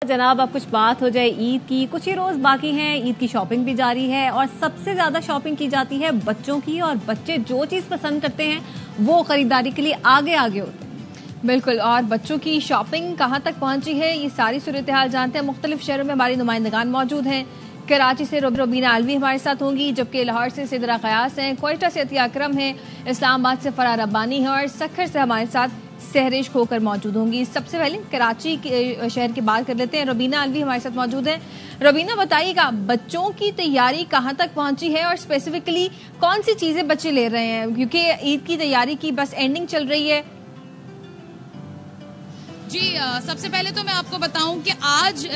जनाब, अब कुछ बात हो जाए ईद की। कुछ ही रोज बाकी हैं, ईद की शॉपिंग भी जारी है और सबसे ज्यादा शॉपिंग की जाती है बच्चों की। और बच्चे जो चीज पसंद करते हैं वो खरीदारी के लिए आगे आगे होते हैं। बिल्कुल। और बच्चों की शॉपिंग कहाँ तक पहुंची है, ये सारी सूरत हाल जानते हैं। मुख्तलिफ शहरों में हमारी नुमाइंदगान मौजूद हैं। कराची से रोबीना अलवी हमारे साथ होंगी, जबकि लाहौर से सिदरा कयास हैं, क्वेटा से अतिया अकरम हैं, इस्लामाबाद से फरार रब्बानी है और सक्खर से हमारे साथ सहरिश खोकर मौजूद होंगी। सबसे पहले कराची के शहर की बात कर लेते हैं। रोबीना अलवी हमारे साथ मौजूद है। रोबीना, बताइएगा बच्चों की तैयारी कहाँ तक पहुंची है और स्पेसिफिकली कौन सी चीजें बच्चे ले रहे हैं, क्योंकि ईद की तैयारी की बस एंडिंग चल रही है। जी, सबसे पहले तो मैं आपको बताऊं कि आज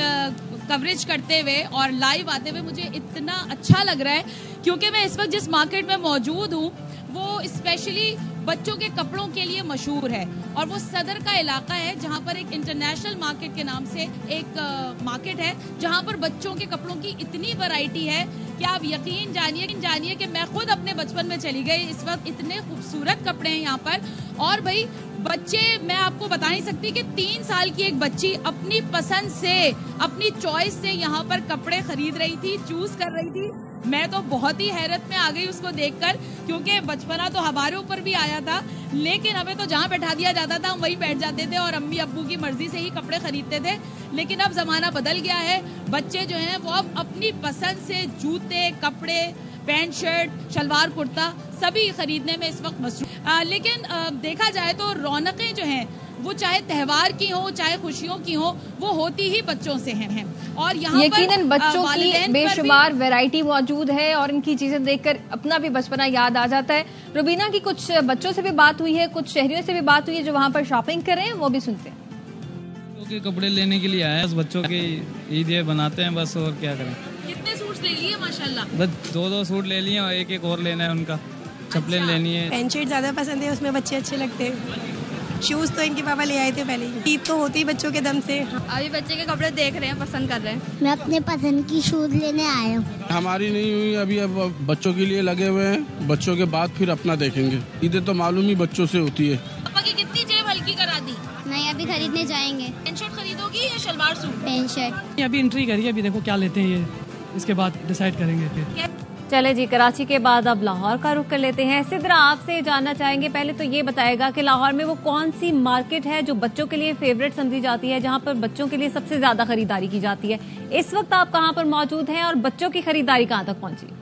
कवरेज करते हुए और लाइव आते हुए मुझे इतना अच्छा लग रहा है, क्योंकि मैं इस वक्त जिस मार्केट में मौजूद हूं वो स्पेशली बच्चों के कपड़ों के लिए मशहूर है। और वो सदर का इलाका है, जहां पर एक इंटरनेशनल मार्केट के नाम से एक मार्केट है, जहां पर बच्चों के कपड़ों की इतनी वैरायटी है कि आप यकीन जानिए कि मैं खुद अपने बचपन में चली गई। इस वक्त इतने खूबसूरत कपड़े हैं यहाँ पर। और भाई बच्चे, मैं आपको बता नहीं सकती कि 3 साल की एक बच्ची अपनी पसंद से, अपनी चॉइस से यहाँ पर कपड़े खरीद रही थी, चूज कर रही थी। मैं तो बहुत ही हैरत में आ गई उसको देखकर, क्योंकि बचपना तो हमारे ऊपर भी आया था, लेकिन हमें तो जहाँ बैठा दिया जाता था हम वहीं बैठ जाते थे और अम्मी अब्बू की मर्जी से ही कपड़े खरीदते थे। लेकिन अब जमाना बदल गया है, बच्चे जो हैं वो अब अपनी पसंद से जूते, कपड़े, पैंट शर्ट, शलवार कुर्ता सभी खरीदने में इस वक्त मसरूफ। लेकिन देखा जाए तो रौनकें जो हैं वो चाहे त्योहार की हो चाहे खुशियों की हो, वो होती ही बच्चों से हैं। और यहाँ यकीनन बच्चों की बेशुमार वैरायटी मौजूद है और इनकी चीजें देखकर अपना भी बचपना याद आ जाता है। रुबीना की कुछ बच्चों से भी बात हुई है, कुछ शहरियों से भी बात हुई है जो वहाँ पर शॉपिंग कर रहे हैं, वो भी सुनते हैं। के कपड़े लेने के लिए आए, बच्चों की ईद ये बनाते हैं बस, और क्या करें। कितने सूट ले लिए माशाल्लाह? बस 2-2 सूट ले लिए और एक और लेना है उनका। चप्पलें लेनी है। पैंट शर्ट ज्यादा पसंद है, उसमें बच्चे अच्छे लगते हैं। शूज तो इनके पापा ले आए थे पहले ही। ईद तो होती ही बच्चों के दम से। अभी बच्चे के कपड़े देख रहे हैं, पसंद कर रहे हैं। मैं अपने पसंद की शूज लेने आया हूँ। हमारी नहीं हुई अभी, अब बच्चों के लिए लगे हुए हैं। बच्चों के बाद फिर अपना देखेंगे। ईदें तो मालूम ही बच्चों से होती है। पापा की कितनी जेब हल्की करा दी? नहीं, अभी खरीदने जाएंगे। पैंट शर्ट खरीदोगी या शलवार सूट? Pant shirt. अभी एंट्री करिए, अभी देखो क्या लेते हैं, ये इसके बाद डिसाइड करेंगे फिर। चले जी, कराची के बाद अब लाहौर का रुख कर लेते हैं। सिद्रा, आपसे जानना चाहेंगे, पहले तो ये बताएगा कि लाहौर में वो कौन सी मार्केट है जो बच्चों के लिए फेवरेट समझी जाती है, जहां पर बच्चों के लिए सबसे ज्यादा खरीदारी की जाती है। इस वक्त आप कहां पर मौजूद हैं और बच्चों की खरीदारी कहां तक पहुंची?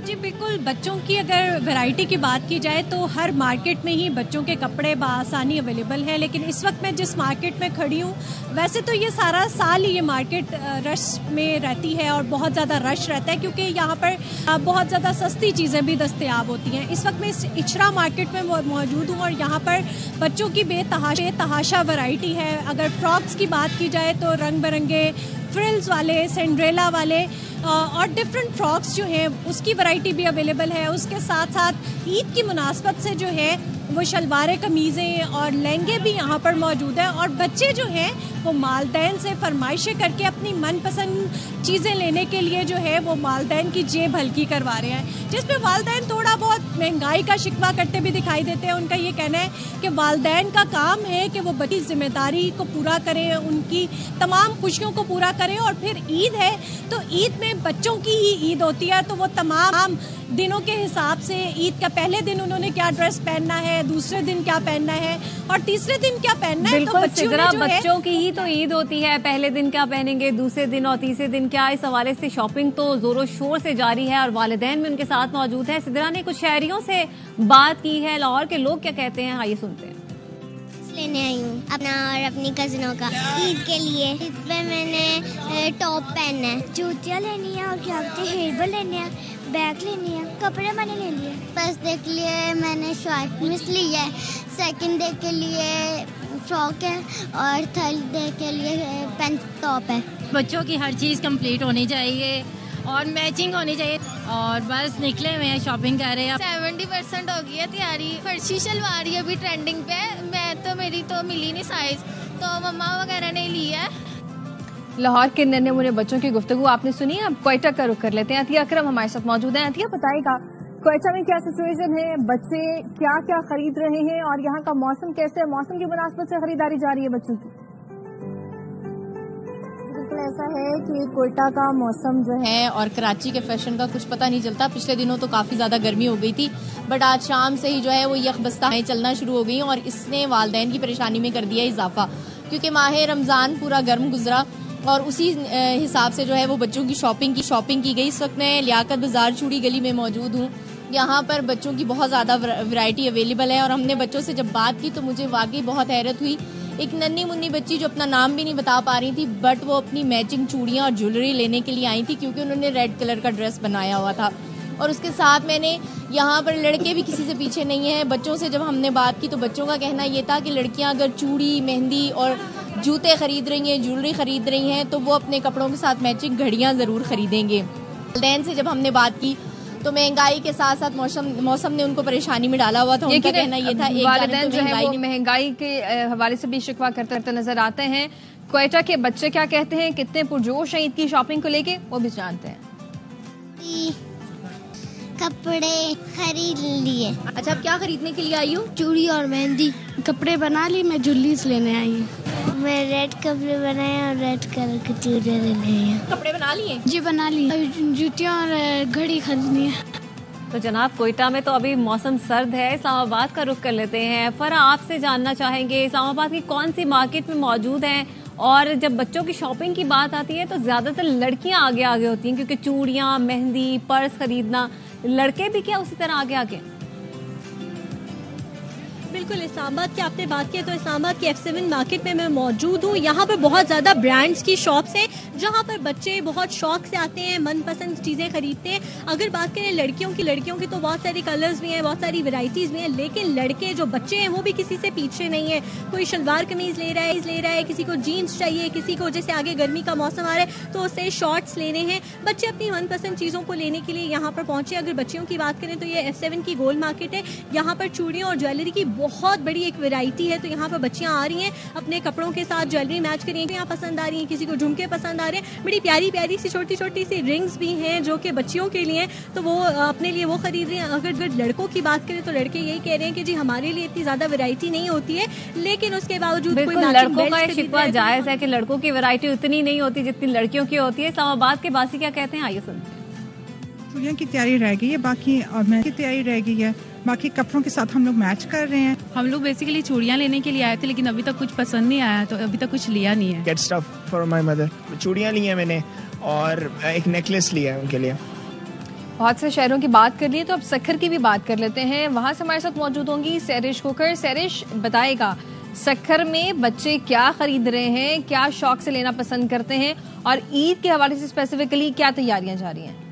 जी बिल्कुल, बच्चों की अगर वैरायटी की बात की जाए तो हर मार्केट में ही बच्चों के कपड़े बआसानी अवेलेबल हैं। लेकिन इस वक्त मैं जिस मार्केट में खड़ी हूँ, वैसे तो ये सारा साल ही ये मार्केट रश में रहती है और बहुत ज़्यादा रश रहता है, क्योंकि यहाँ पर बहुत ज़्यादा सस्ती चीज़ें भी दस्तयाब होती हैं। इस वक्त मैं इस इचरा मार्केट में मौजूद हूँ और यहाँ पर बच्चों की बेतहाशा वैरायटी है। अगर फ्रॉक्स की बात की जाए तो रंग बिरंगे फ्रिल्स वाले, सिंड्रेला वाले और डिफरेंट फ्रॉक्स जो हैं उसकी वैरायटी भी अवेलेबल है। उसके साथ साथ ईद की मुनासबत से जो है वो शलवारें, कमीज़ें और लहंगे भी यहाँ पर मौजूद हैं। और बच्चे जो हैं वो वालिदैन से फरमाइशें करके अपनी मनपसंद चीज़ें लेने के लिए जो है वो वालिदैन की जेब हल्की करवा रहे हैं, जिसमें वालिदैन थोड़ा बहुत महंगाई का शिकवा करते भी दिखाई देते हैं। उनका ये कहना है कि वालिदैन का काम है कि वो बड़ी जिम्मेदारी को पूरा करें, उनकी तमाम खुशियों को पूरा करें। और फिर ईद है तो ईद में बच्चों की ही ईद होती है, तो वो तमाम दिनों के हिसाब से ईद का पहले दिन उन्होंने क्या ड्रेस पहनना है, दूसरे दिन क्या पहनना है और तीसरे दिन क्या पहनना है। तो बच्चों की ही तो ईद होती है, पहले दिन क्या पहनेंगे, दूसरे दिन और तीसरे दिन क्या। इस हवाले से शॉपिंग तो जोरों शोर से जारी है और वालिदैन भी उनके साथ मौजूद है। सिद्रा ने कुछ शहरियों से बात की है, लाहौर के लोग क्या कहते हैं, आइए सुनते हैं। लेने आई हूँ अपना और अपनी कजिनों का ईद के लिए। ईद पे मैंने टॉप पहनना है, जूतियाँ लेनी है और क्या कहते हैं हेयरबैंड लेने हैं, बैग लेनी है, कपड़े मैंने ले लिए। फर्स्ट डे के लिए मैंने शॉर्ट मिस ली है, सेकंड डे के लिए फ्रॉक है और थर्ड डे के लिए पैंट टॉप है। बच्चों की हर चीज़ कंप्लीट होनी चाहिए और मैचिंग होनी चाहिए और बस निकले हुए हैं, शॉपिंग कर रहे हैं। 70% हो गई है तैयारी। फर्शी शलवार ही अभी ट्रेंडिंग पे है। मेरी तो मिली नहीं साइज, तो मम्मा वगैरह ने ली है। लाहौर के नन्हे मुन्ने बच्चों की गुफ्तगू आपने सुनी। अब क्वेटा का रुख कर लेते हैं। अतिया अकरम हमारे साथ मौजूद हैं। अतिया, बताएगा क्वेटा में क्या सिचुएशन है, बच्चे क्या क्या खरीद रहे हैं और यहाँ का मौसम कैसे है? मौसम की मुनासबत से खरीदारी जारी है बच्चों की? ऐसा है कि कोयटा का मौसम जो है और कराची के फैशन का कुछ पता नहीं चलता। पिछले दिनों तो काफ़ी ज़्यादा गर्मी हो गई थी, बट आज शाम से ही जो है वो यकबस्ता चलना शुरू हो गई और इसने वालदैन की परेशानी में कर दिया इजाफा, क्योंकि माह रमज़ान पूरा गर्म गुजरा और उसी हिसाब से जो है वो बच्चों की शॉपिंग की गई। इस वक्त मैं लियाकत बाज़ार चूड़ी गली में मौजूद हूँ। यहाँ पर बच्चों की बहुत ज़्यादा वैरायटी अवेलेबल है और हमने बच्चों से जब बात की तो मुझे वाकई बहुत हैरत हुई। एक नन्ही मुन्नी बच्ची जो अपना नाम भी नहीं बता पा रही थी, बट वो अपनी मैचिंग चूड़ियाँ और ज्वेलरी लेने के लिए आई थी क्योंकि उन्होंने रेड कलर का ड्रेस बनाया हुआ था। और उसके साथ मैंने यहाँ पर लड़के भी किसी से पीछे नहीं हैं। बच्चों से जब हमने बात की तो बच्चों का कहना ये था कि लड़कियाँ अगर चूड़ी, मेहंदी और जूते खरीद रही हैं, ज्वेलरी खरीद रही हैं तो वो अपने कपड़ों के साथ मैचिंग घड़ियाँ ज़रूर खरीदेंगे। वालिदैन से जब हमने बात की तो महंगाई के साथ साथ मौसम ने उनको परेशानी में डाला हुआ था। उनका कहना ये था वालिदैन जो है वो महंगाई के हवाले से भी शिकवा करते नजर आते हैं। क्वेटा के बच्चे क्या कहते हैं, कितने पुरजोश हैं ईद की शॉपिंग को लेके, वो भी जानते हैं। कपड़े खरीद लिए। अच्छा, आप क्या खरीदने के लिए आई हो? चूड़ी और मेहंदी। कपड़े बना ली, मैं जुल्लीस लेने आई हूँ। मैं रेड कपड़े बनाए और रेड कलर के चूड़े लेने आई हूँ। कपड़े बना लिए? जी बना ली। जूतियाँ और घड़ी खरीदनी है। तो जनाब, कोयटा में तो अभी मौसम सर्द है। इस्लामाबाद का रुख कर लेते हैं। फरा, आपसे जानना चाहेंगे इस्लामाबाद की कौन सी मार्केट में मौजूद हैं, और जब बच्चों की शॉपिंग की बात आती है तो ज्यादातर लड़कियां आगे आगे होती हैं क्योंकि चूड़ियां, मेहंदी, पर्स खरीदना। लड़के भी क्या उसी तरह आगे आगे? बिल्कुल, इस्लामाबाद की आपने बात की तो इस्लामाबाद की F7 मार्केट में मैं मौजूद हूँ। यहाँ पर बहुत ज़्यादा ब्रांड्स की शॉप्स हैं जहाँ पर बच्चे बहुत शौक से आते हैं, मनपसंद चीज़ें खरीदते हैं। अगर बात करें लड़कियों की तो बहुत सारी कलर्स भी हैं, बहुत सारी वैरायटीज़ भी हैं, लेकिन लड़के जो बच्चे हैं वो भी किसी से पीछे नहीं है। कोई शलवार कमीज़ ले रहा है, किसी को जीन्स चाहिए, किसी को जैसे आगे गर्मी का मौसम आ रहा है तो उससे शॉर्ट्स लेने हैं। बच्चे अपनी मनपसंद चीज़ों को लेने के लिए यहाँ पर पहुँचे। अगर बच्चियों की बात करें तो ये F7 की गोल्ड मार्केट है। यहाँ पर चूड़ियों और ज्वेलरी की बहुत बड़ी एक वैरायटी है। तो यहाँ पर बच्चियाँ आ रही हैं, अपने कपड़ों के साथ ज्वेलरी मैच करी हैं। यहाँ पसंद आ रही हैं, किसी को झुमके पसंद आ रहे हैं। बड़ी प्यारी प्यारी सी छोटी छोटी सी रिंग्स भी हैं जो कि बच्चियों के लिए, तो वो अपने लिए वो खरीद रही हैं। अगर लड़कों की बात करें तो लड़के यही कह रहे हैं कि जी हमारे लिए इतनी ज्यादा वैरायटी नहीं होती है, लेकिन उसके बावजूद कोई लड़कों का शिकवा जायज है कि लड़कों की वैरायटी उतनी नहीं होती जितनी लड़कियों की होती है। इस्लामाबाद के बासी क्या कहते हैं, आइए सुनते हैं। चूड़ियों की तैयारी रह गई है बाकी, और मेहंदी की तैयारी रह गई है, बाकी कपड़ों के साथ हम लोग मैच कर रहे हैं। हम लोग बेसिकली चूड़ियाँ लेने के लिए आए थे, लेकिन अभी तक कुछ पसंद नहीं आया तो अभी तक कुछ लिया नहीं है। Get stuff for my mother, चूड़ियाँ ली हैं मैंने और एक नेकलेस लिया है उनके लिए। बहुत से शहरों की बात कर ली तो अब सक्खर की भी बात कर लेते हैं। वहाँ से हमारे साथ मौजूद होंगी सैरिश कुकर। सैरिश बताएगा सक्खर में बच्चे क्या खरीद रहे हैं, क्या शौक से लेना पसंद करते हैं, और ईद के हवाले से स्पेसिफिकली क्या तैयारियां जा रही हैं।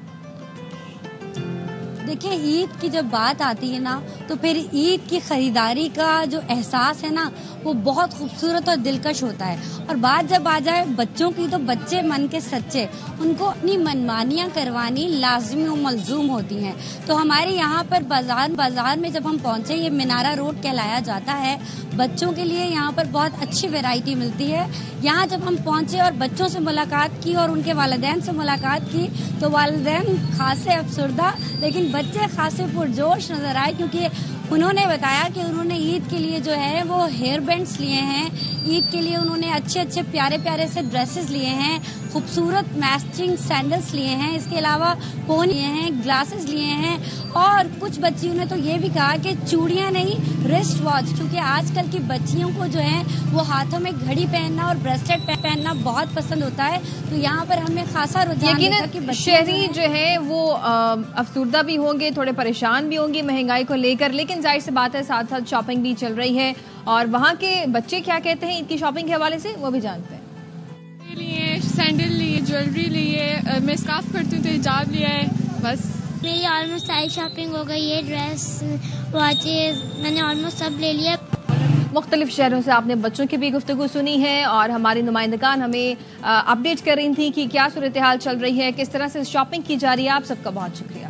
देखिए, ईद की जब बात आती है ना तो फिर ईद की खरीदारी का जो एहसास है ना वो बहुत खूबसूरत और दिलकश होता है। और बात जब आ जाए बच्चों की तो बच्चे मन के सच्चे, उनको अपनी मनमानियां करवानी लाजमी और मलजूम होती हैं। तो हमारे यहाँ पर बाजार में जब हम पहुँचे, ये मीनारा रोड कहलाया जाता है, बच्चों के लिए यहाँ पर बहुत अच्छी वैरायटी मिलती है। यहाँ जब हम पहुँचे और बच्चों से मुलाकात की और उनके वालिदैन से मुलाकात की तो वालिदैन खासे अफसरदा लेकिन बच्चे खासे पुरजोश नजर आए, क्योंकि उन्होंने बताया कि उन्होंने ईद के लिए जो है वो हेयर बैंड्स लिए हैं, ईद के लिए उन्होंने अच्छे अच्छे प्यारे प्यारे से ड्रेसेस लिए हैं, खूबसूरत मैचिंग सैंडल्स लिए हैं, इसके अलावा फोन लिए हैं, ग्लासेस लिए हैं, और कुछ बच्चियों ने तो ये भी कहा कि चूड़ियां नहीं रिस्ट वॉच, क्योंकि आजकल की बच्चियों को जो है वो हाथों में घड़ी पहनना और ब्रेसलेट पहनना बहुत पसंद होता है। तो यहाँ पर हमें खासा रुझान देखा कि शहरी जो है वो अफसरदा भी होंगे, थोड़े परेशान भी होंगे महंगाई को लेकर, लेकिन जाहिर सी बात है साथ साथ शॉपिंग भी चल रही है। और वहाँ के बच्चे क्या कहते हैं इनकी शॉपिंग के हवाले से, वो भी जानते हैं। लिए सैंडल लिए, ज्वेलरी लिए, मैं स्कार्फ करती हूँ तो हिजाब लिया है, बस। मेरी ऑलमोस्ट सारी शॉपिंग हो गई है, ड्रेस, वॉचेस मैंने ऑलमोस्ट सब ले लिया। मुख्तलिफ शहरों से आपने बच्चों की भी गुफ्तगू सुनी है और हमारी नुमाइंदगान हमें अपडेट कर रही थी कि क्या सूरत हाल चल रही है, किस तरह से शॉपिंग की जा रही है। आप सबका बहुत शुक्रिया।